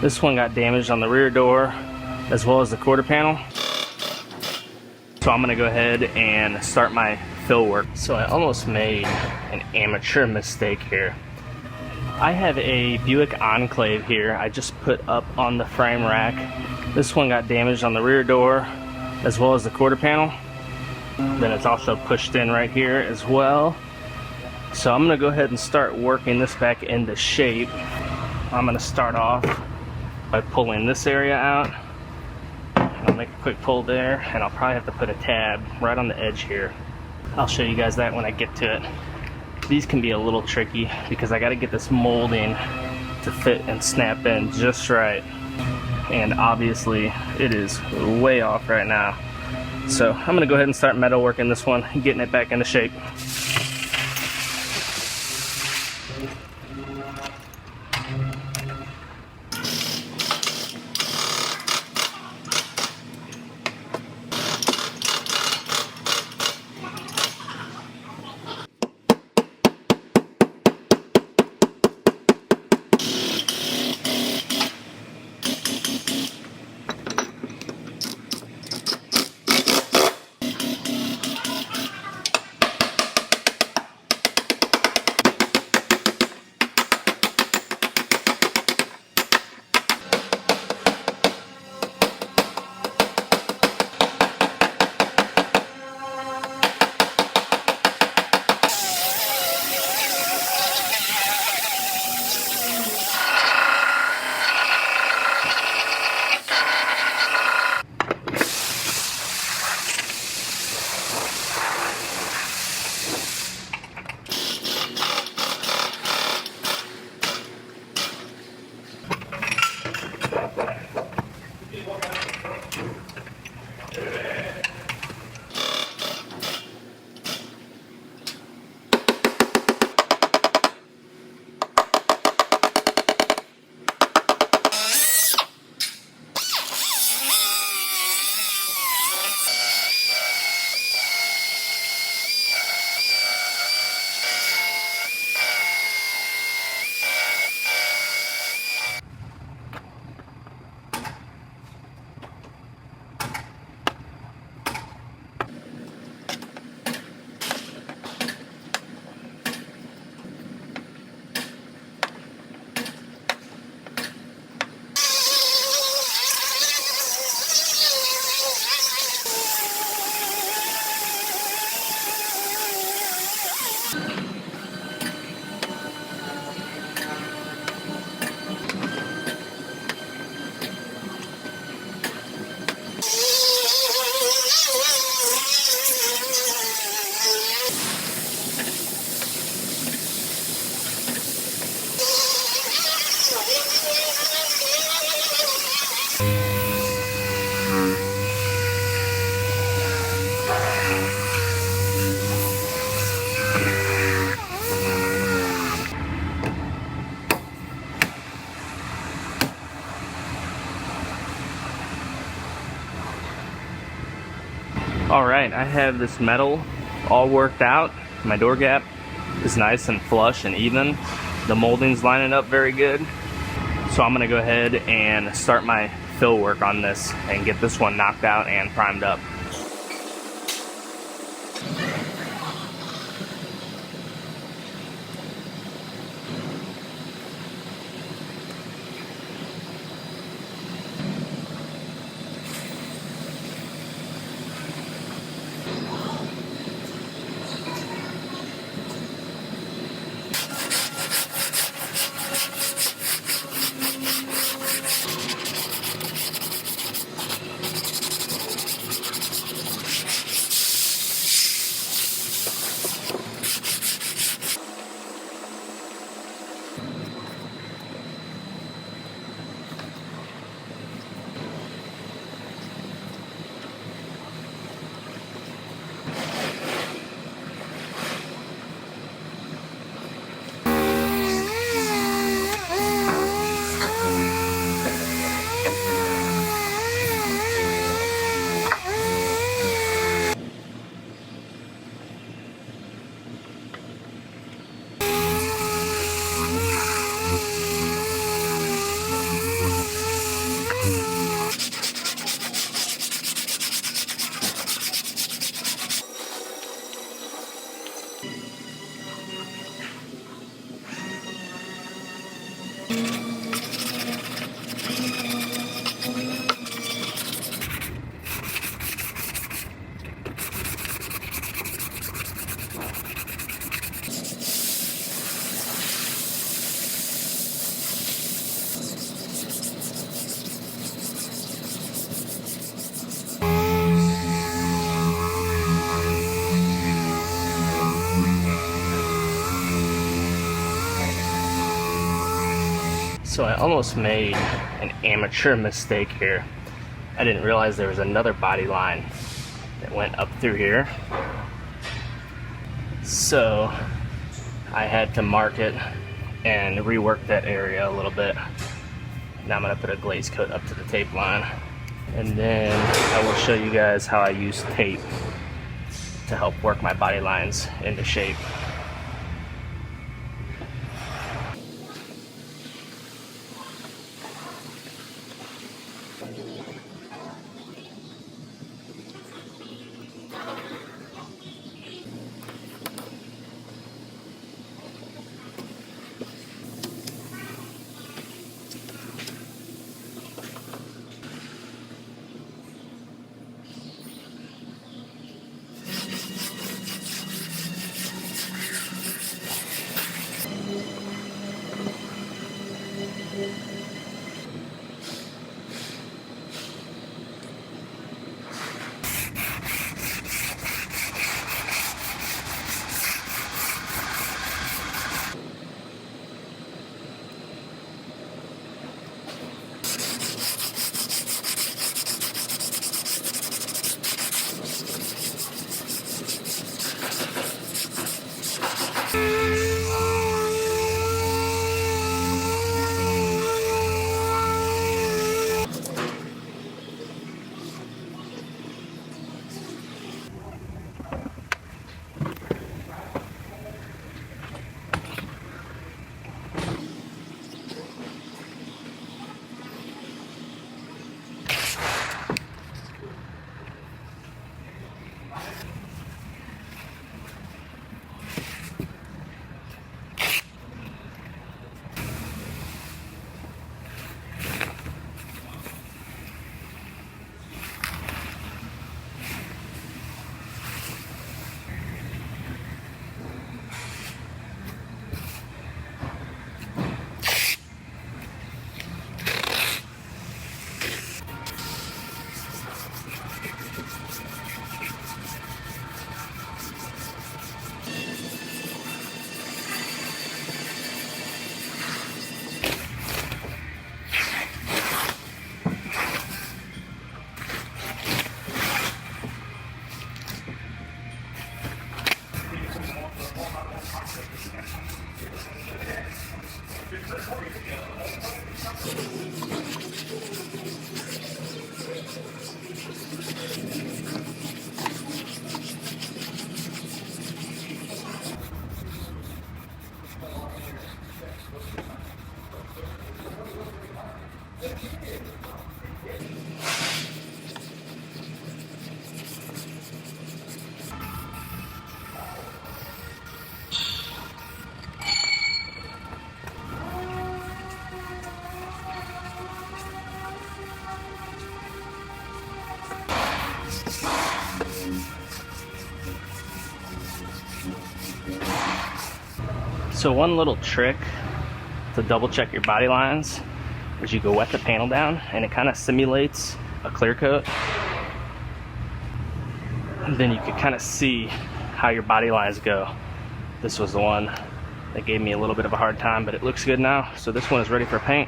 This one got damaged on the rear door as well as the quarter panel. So I'm gonna go ahead and start my fill work. So I almost made an amateur mistake here. I have a Buick Enclave here I just put up on the frame rack. This one got damaged on the rear door as well as the quarter panel. Then it's also pushed in right here as well. So I'm gonna go ahead and start working this back into shape. I'm gonna start off by pulling this area out. I'll make a quick pull there, and I'll probably have to put a tab right on the edge here. I'll show you guys that when I get to it. These can be a little tricky because I got to get this molding to fit and snap in just right, and obviously it is way off right now. So I'm gonna go ahead and start metal working this one, getting it back into shape. Alright, I have this metal all worked out. My door gap is nice and flush and even. The molding's lining up very good. So I'm going to go ahead and start my fill work on this and get this one knocked out and primed up. So I almost made an amateur mistake here. I didn't realize there was another body line that went up through here. So I had to mark it and rework that area a little bit. Now I'm gonna put a glaze coat up to the tape line. And then I will show you guys how I use tape to help work my body lines into shape. So one little trick to double check your body lines is you go wet the panel down and it kind of simulates a clear coat. And then you can kind of see how your body lines go. This was the one that gave me a little bit of a hard time, but it looks good now. So this one is ready for paint.